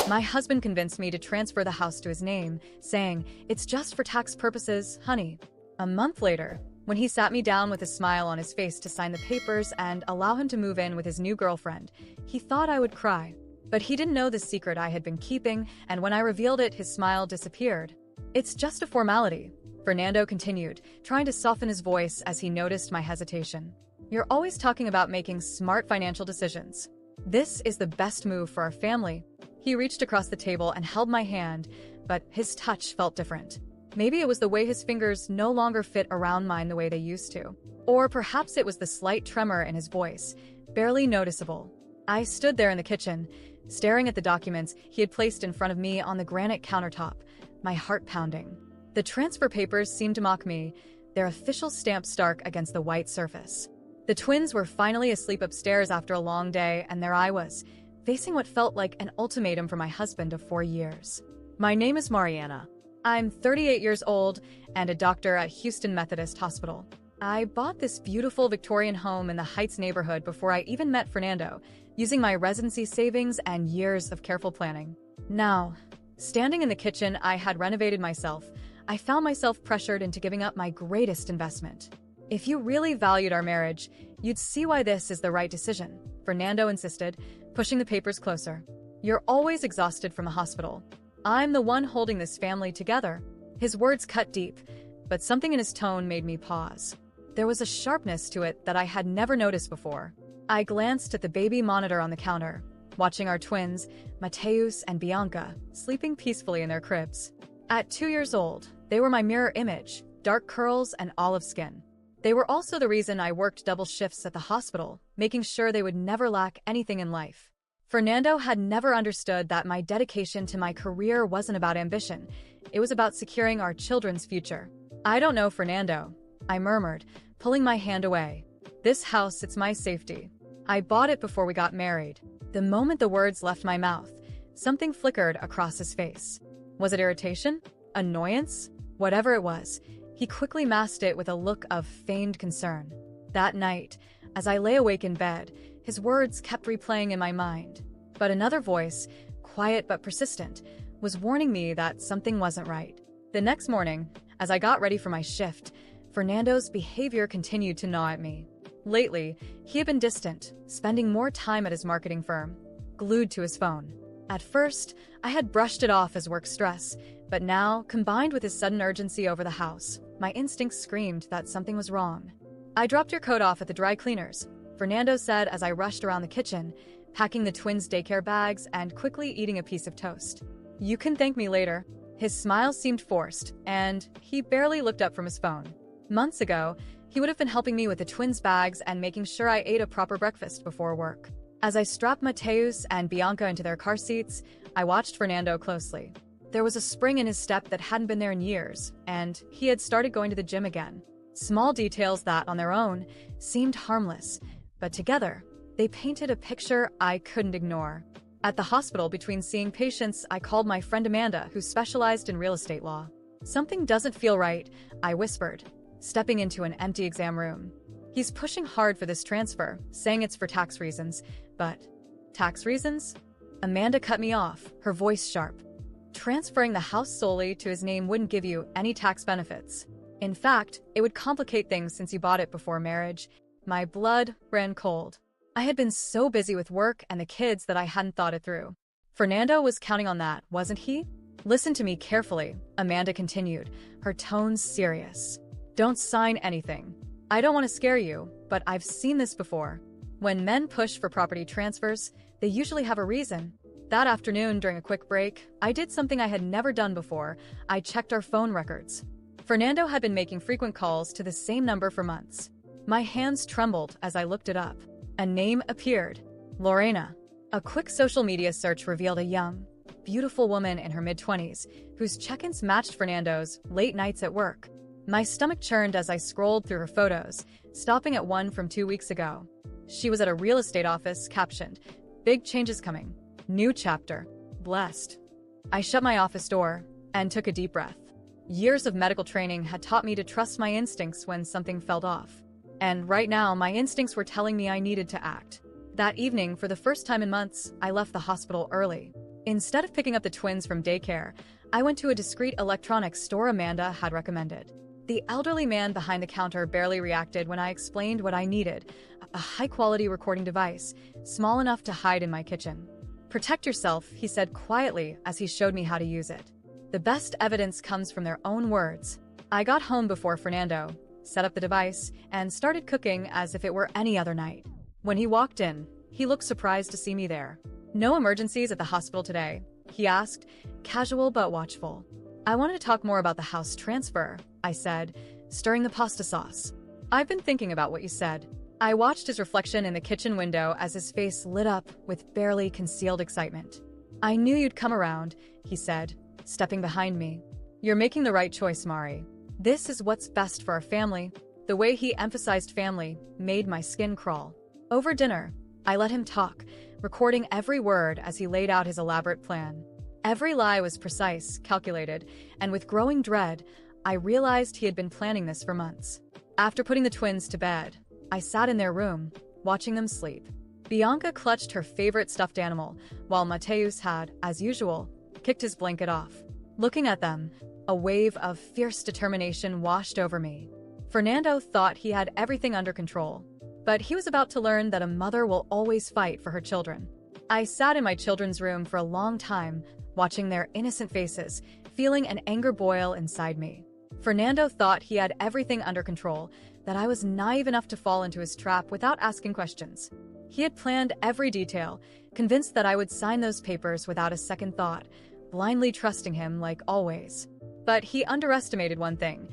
My husband convinced me to transfer the house to his name, saying, "It's just for tax purposes, honey." A month later, when he sat me down with a smile on his face to sign the papers and allow him to move in with his new girlfriend, he thought I would cry. But he didn't know the secret I had been keeping, and when I revealed it, his smile disappeared. "It's just a formality," Fernando continued, trying to soften his voice as he noticed my hesitation. "You're always talking about making smart financial decisions. This is the best move for our family." He reached across the table and held my hand, but his touch felt different. Maybe it was the way his fingers no longer fit around mine the way they used to. Or perhaps it was the slight tremor in his voice, barely noticeable. I stood there in the kitchen, staring at the documents he had placed in front of me on the granite countertop, my heart pounding. The transfer papers seemed to mock me, their official stamp stark against the white surface. The twins were finally asleep upstairs after a long day, and there I was, facing what felt like an ultimatum from my husband of 4 years. My name is Mariana. I'm 38 years old and a doctor at Houston Methodist Hospital. I bought this beautiful Victorian home in the Heights neighborhood before I even met Fernando, using my residency savings and years of careful planning. Now, standing in the kitchen I had renovated myself, I found myself pressured into giving up my greatest investment. "If you really valued our marriage, you'd see why this is the right decision," Fernando insisted, pushing the papers closer. "You're always exhausted from a hospital. I'm the one holding this family together." His words cut deep, but something in his tone made me pause. There was a sharpness to it that I had never noticed before. I glanced at the baby monitor on the counter, watching our twins, Mateus and Bianca, sleeping peacefully in their cribs. At 2 years old, they were my mirror image, dark curls and olive skin. They were also the reason I worked double shifts at the hospital, making sure they would never lack anything in life. Fernando had never understood that my dedication to my career wasn't about ambition. It was about securing our children's future. "I don't know, Fernando," I murmured, pulling my hand away. "This house, it's my safety. I bought it before we got married." The moment the words left my mouth, something flickered across his face. Was it irritation? Annoyance? Whatever it was, he quickly masked it with a look of feigned concern. That night, as I lay awake in bed, his words kept replaying in my mind. But another voice, quiet but persistent, was warning me that something wasn't right. The next morning, as I got ready for my shift, Fernando's behavior continued to gnaw at me. Lately, he had been distant, spending more time at his marketing firm, glued to his phone. At first, I had brushed it off as work stress, but now, combined with his sudden urgency over the house, my instincts screamed that something was wrong. "I dropped your coat off at the dry cleaners," Fernando said as I rushed around the kitchen, packing the twins' daycare bags and quickly eating a piece of toast. "You can thank me later." His smile seemed forced, and he barely looked up from his phone. Months ago, he would have been helping me with the twins' bags and making sure I ate a proper breakfast before work. As I strapped Mateus and Bianca into their car seats, I watched Fernando closely. There was a spring in his step that hadn't been there in years, and he had started going to the gym again. Small details that, on their own, seemed harmless, but together, they painted a picture I couldn't ignore. At the hospital, between seeing patients, I called my friend Amanda, who specialized in real estate law. "Something doesn't feel right," I whispered, stepping into an empty exam room. "He's pushing hard for this transfer, saying it's for tax reasons, but..." "Tax reasons?" Amanda cut me off, her voice sharp. "Transferring the house solely to his name wouldn't give you any tax benefits. In fact, it would complicate things since you bought it before marriage." My blood ran cold. I had been so busy with work and the kids that I hadn't thought it through. Fernando was counting on that, wasn't he? "Listen to me carefully," Amanda continued, her tone serious. "Don't sign anything. I don't want to scare you, but I've seen this before. When men push for property transfers, they usually have a reason." That afternoon, during a quick break, I did something I had never done before. I checked our phone records. Fernando had been making frequent calls to the same number for months. My hands trembled as I looked it up. A name appeared: Lorena. A quick social media search revealed a young, beautiful woman in her mid-20s, whose check-ins matched Fernando's late nights at work. My stomach churned as I scrolled through her photos, stopping at one from 2 weeks ago. She was at a real estate office, captioned, "Big changes coming. New chapter. Blessed." I shut my office door and took a deep breath. Years of medical training had taught me to trust my instincts when something felt off. And right now, my instincts were telling me I needed to act. That evening, for the first time in months, I left the hospital early. Instead of picking up the twins from daycare, I went to a discreet electronics store Amanda had recommended. The elderly man behind the counter barely reacted when I explained what I needed: a high-quality recording device, small enough to hide in my kitchen. "Protect yourself," he said quietly as he showed me how to use it. "The best evidence comes from their own words." I got home before Fernando, set up the device, and started cooking as if it were any other night. When he walked in, he looked surprised to see me there. "No emergencies at the hospital today?" he asked, casual but watchful. "I wanted to talk more about the house transfer," I said, stirring the pasta sauce. "I've been thinking about what you said." I watched his reflection in the kitchen window as his face lit up with barely concealed excitement. "I knew you'd come around," he said, stepping behind me. "You're making the right choice, Mari. This is what's best for our family." The way he emphasized family made my skin crawl. Over dinner, I let him talk, recording every word as he laid out his elaborate plan. Every lie was precise, calculated, and with growing dread, I realized he had been planning this for months. After putting the twins to bed, I sat in their room, watching them sleep. Bianca clutched her favorite stuffed animal, while Mateus had, as usual, kicked his blanket off. Looking at them, a wave of fierce determination washed over me. Fernando thought he had everything under control, but he was about to learn that a mother will always fight for her children. I sat in my children's room for a long time, watching their innocent faces, feeling an anger boil inside me. Fernando thought he had everything under control, that I was naive enough to fall into his trap without asking questions. He had planned every detail, convinced that I would sign those papers without a second thought, blindly trusting him like always. But he underestimated one thing.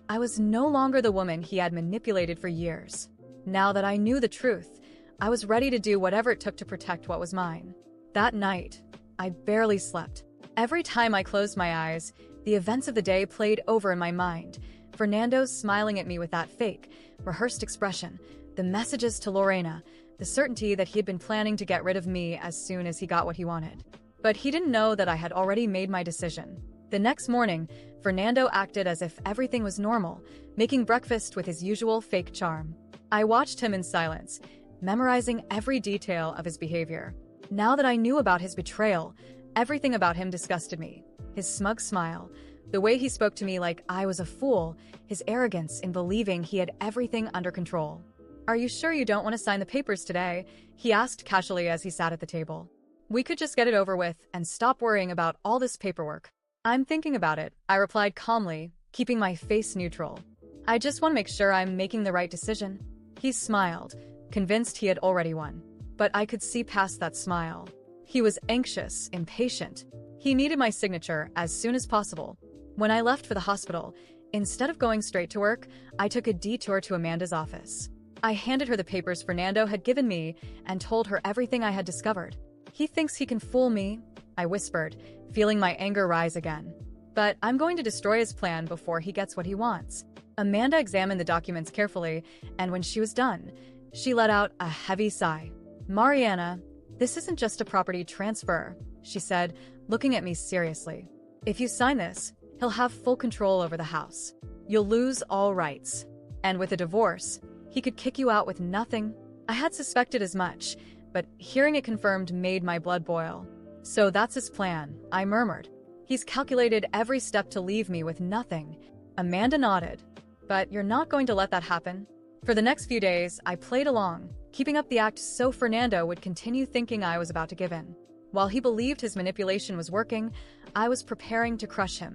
I was no longer the woman he had manipulated for years. Now that I knew the truth, I was ready to do whatever it took to protect what was mine. That night, I barely slept. Every time I closed my eyes, the events of the day played over in my mind. Fernando smiling at me with that fake, rehearsed expression, the messages to Lorena, the certainty that he had been planning to get rid of me as soon as he got what he wanted. But he didn't know that I had already made my decision. The next morning, Fernando acted as if everything was normal, making breakfast with his usual fake charm. I watched him in silence, memorizing every detail of his behavior. Now that I knew about his betrayal, everything about him disgusted me. His smug smile, the way he spoke to me like I was a fool, his arrogance in believing he had everything under control. "Are you sure you don't want to sign the papers today?" he asked casually as he sat at the table. "We could just get it over with and stop worrying about all this paperwork." "I'm thinking about it," I replied calmly, keeping my face neutral. "I just want to make sure I'm making the right decision." He smiled, convinced he had already won. But I could see past that smile. He was anxious, impatient. He needed my signature as soon as possible. When I left for the hospital, instead of going straight to work, I took a detour to Amanda's office. I handed her the papers Fernando had given me and told her everything I had discovered. "He thinks he can fool me," I whispered, feeling my anger rise again. "But I'm going to destroy his plan before he gets what he wants." Amanda examined the documents carefully, and when she was done, she let out a heavy sigh. "Mariana, this isn't just a property transfer," she said, looking at me seriously. "If you sign this, he'll have full control over the house. You'll lose all rights. And with a divorce, he could kick you out with nothing." I had suspected as much, but hearing it confirmed made my blood boil. "So that's his plan," I murmured. "He's calculated every step to leave me with nothing." Amanda nodded. "But you're not going to let that happen?" For the next few days, I played along, keeping up the act so Fernando would continue thinking I was about to give in. While he believed his manipulation was working, I was preparing to crush him.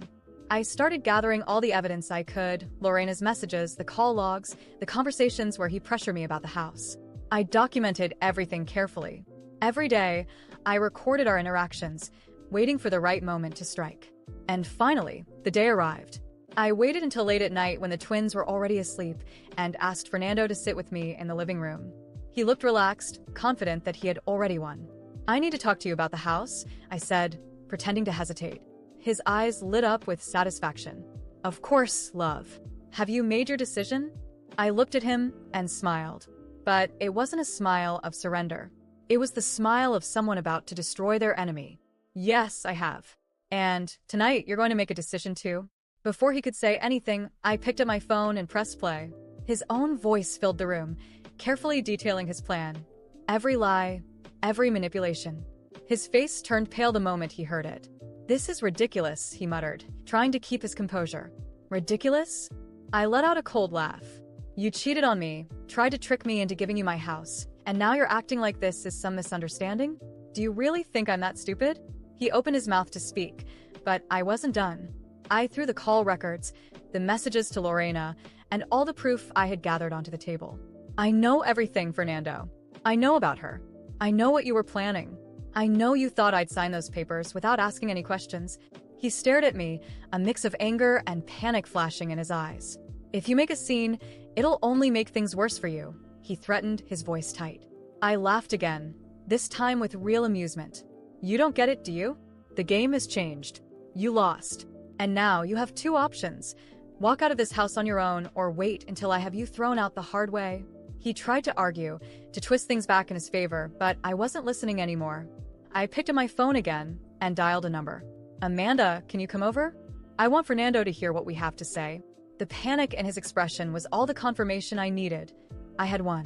I started gathering all the evidence I could: Lorena's messages, the call logs, the conversations where he pressured me about the house. I documented everything carefully. Every day, I recorded our interactions, waiting for the right moment to strike. And finally, the day arrived. I waited until late at night when the twins were already asleep and asked Fernando to sit with me in the living room. He looked relaxed, confident that he had already won. "I need to talk to you about the house," I said, pretending to hesitate. His eyes lit up with satisfaction. "Of course, love. Have you made your decision?" I looked at him and smiled. But it wasn't a smile of surrender. It was the smile of someone about to destroy their enemy. "Yes, I have. And tonight you're going to make a decision too?" Before he could say anything, I picked up my phone and pressed play. His own voice filled the room, carefully detailing his plan. Every lie, every manipulation. His face turned pale the moment he heard it. "This is ridiculous," he muttered, trying to keep his composure. "Ridiculous?" I let out a cold laugh. "You cheated on me, tried to trick me into giving you my house, and now you're acting like this is some misunderstanding? Do you really think I'm that stupid?" He opened his mouth to speak, but I wasn't done. I threw the call records, the messages to Lorena, and all the proof I had gathered onto the table. "I know everything, Fernando. I know about her. I know what you were planning. I know you thought I'd sign those papers without asking any questions." He stared at me, a mix of anger and panic flashing in his eyes. "If you make a scene, it'll only make things worse for you," he threatened, his voice tight. I laughed again, this time with real amusement. "You don't get it, do you? The game has changed. You lost. And now you have two options. Walk out of this house on your own or wait until I have you thrown out the hard way." He tried to argue, to twist things back in his favor, but I wasn't listening anymore. I picked up my phone again and dialed a number. "Amanda, can you come over? I want Fernando to hear what we have to say." The panic in his expression was all the confirmation I needed. I had won.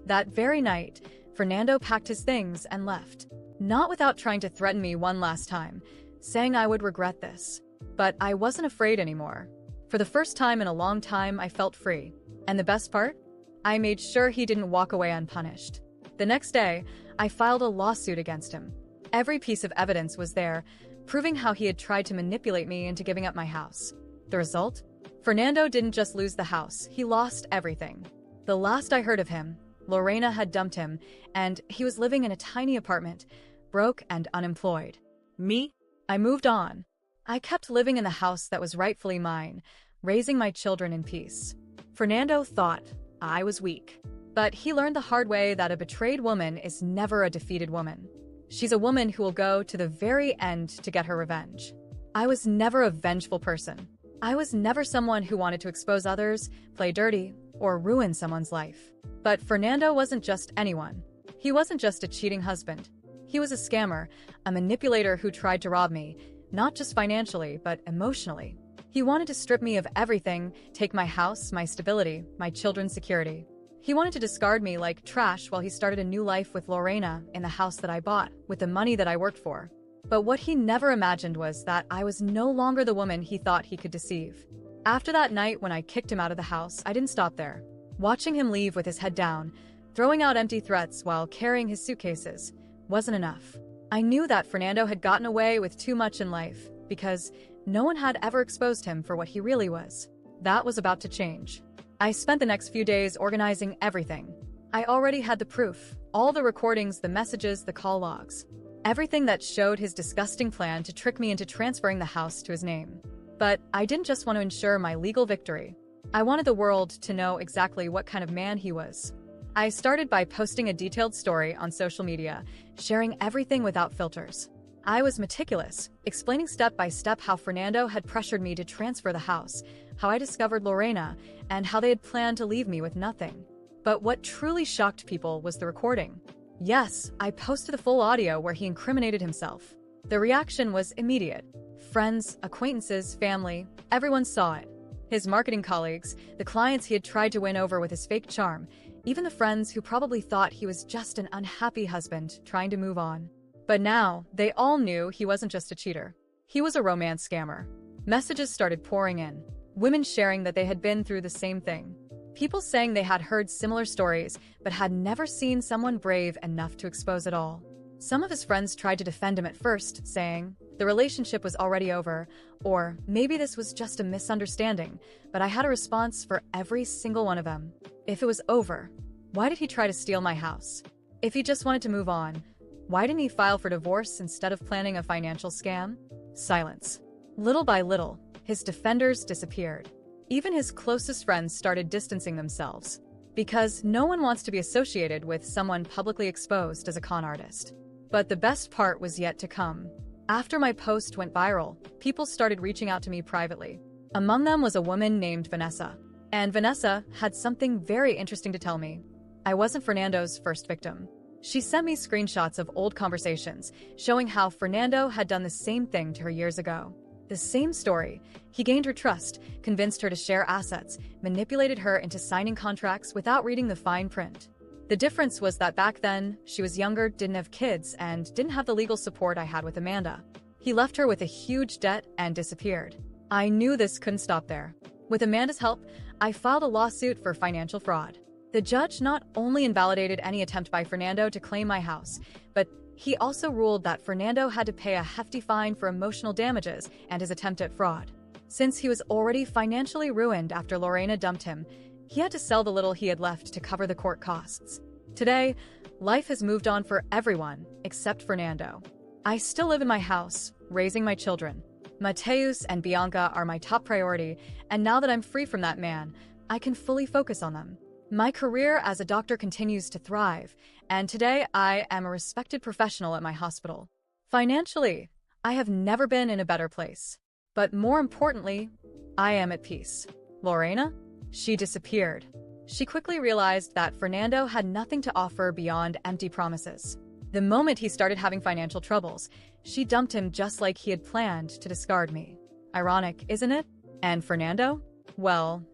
That very night, Fernando packed his things and left. Not without trying to threaten me one last time, saying I would regret this. But I wasn't afraid anymore. For the first time in a long time, I felt free. And the best part? I made sure he didn't walk away unpunished. The next day, I filed a lawsuit against him. Every piece of evidence was there, proving how he had tried to manipulate me into giving up my house. The result? Fernando didn't just lose the house, he lost everything. The last I heard of him, Lorena had dumped him, and he was living in a tiny apartment, broke and unemployed. Me? I moved on. I kept living in the house that was rightfully mine, raising my children in peace. Fernando thought I was weak. But he learned the hard way that a betrayed woman is never a defeated woman. She's a woman who will go to the very end to get her revenge. I was never a vengeful person. I was never someone who wanted to expose others, play dirty, or ruin someone's life. But Fernando wasn't just anyone. He wasn't just a cheating husband. He was a scammer, a manipulator who tried to rob me, not just financially, but emotionally. He wanted to strip me of everything, take my house, my stability, my children's security. He wanted to discard me like trash while he started a new life with Lorena in the house that I bought, with the money that I worked for. But what he never imagined was that I was no longer the woman he thought he could deceive. After that night when I kicked him out of the house, I didn't stop there. Watching him leave with his head down, throwing out empty threats while carrying his suitcases, wasn't enough. I knew that Fernando had gotten away with too much in life, because no one had ever exposed him for what he really was. That was about to change. I spent the next few days organizing everything. I already had the proof, all the recordings, the messages, the call logs. Everything that showed his disgusting plan to trick me into transferring the house to his name. But I didn't just want to ensure my legal victory. I wanted the world to know exactly what kind of man he was. I started by posting a detailed story on social media, sharing everything without filters. I was meticulous, explaining step by step how Fernando had pressured me to transfer the house, how I discovered Lorena, and how they had planned to leave me with nothing. But what truly shocked people was the recording. Yes, I posted the full audio where he incriminated himself. The reaction was immediate. Friends, acquaintances, family, everyone saw it. His marketing colleagues, the clients he had tried to win over with his fake charm, even the friends who probably thought he was just an unhappy husband trying to move on. But now, they all knew he wasn't just a cheater. He was a romance scammer. Messages started pouring in. Women sharing that they had been through the same thing. People saying they had heard similar stories, but had never seen someone brave enough to expose it all. Some of his friends tried to defend him at first, saying the relationship was already over, or maybe this was just a misunderstanding, but I had a response for every single one of them. If it was over, why did he try to steal my house? If he just wanted to move on, why didn't he file for divorce instead of planning a financial scam? Silence. Little by little, his defenders disappeared. Even his closest friends started distancing themselves. Because no one wants to be associated with someone publicly exposed as a con artist. But the best part was yet to come. After my post went viral, people started reaching out to me privately. Among them was a woman named Vanessa. And Vanessa had something very interesting to tell me. I wasn't Fernando's first victim. She sent me screenshots of old conversations, showing how Fernando had done the same thing to her years ago. The same story. He gained her trust, convinced her to share assets, manipulated her into signing contracts without reading the fine print. The difference was that back then, she was younger, didn't have kids, and didn't have the legal support I had with Amanda. He left her with a huge debt and disappeared. I knew this couldn't stop there. With Amanda's help, I filed a lawsuit for financial fraud. The judge not only invalidated any attempt by Fernando to claim my house, but he also ruled that Fernando had to pay a hefty fine for emotional damages and his attempt at fraud. Since he was already financially ruined after Lorena dumped him, he had to sell the little he had left to cover the court costs. Today, life has moved on for everyone except Fernando. I still live in my house, raising my children. Mateus and Bianca are my top priority, and now that I'm free from that man, I can fully focus on them. My career as a doctor continues to thrive, and today I am a respected professional at my hospital. Financially, I have never been in a better place. But more importantly, I am at peace. Lorena? She disappeared. She quickly realized that Fernando had nothing to offer beyond empty promises. The moment he started having financial troubles, she dumped him just like he had planned to discard me. Ironic, isn't it? And Fernando? Well,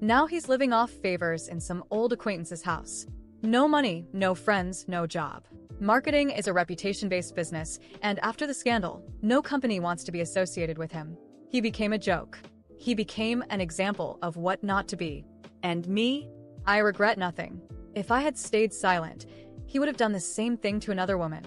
now he's living off favors in some old acquaintance's house. No money, no friends, no job. Marketing is a reputation-based business, and after the scandal, no company wants to be associated with him. He became a joke. He became an example of what not to be. And me? I regret nothing. If I had stayed silent, he would have done the same thing to another woman.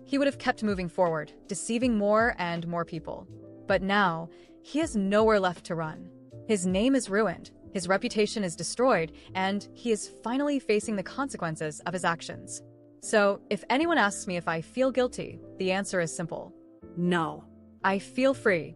He would have kept moving forward, deceiving more and more people. But now, he has nowhere left to run. His name is ruined, his reputation is destroyed, and he is finally facing the consequences of his actions. So, if anyone asks me if I feel guilty, the answer is simple. No. I feel free.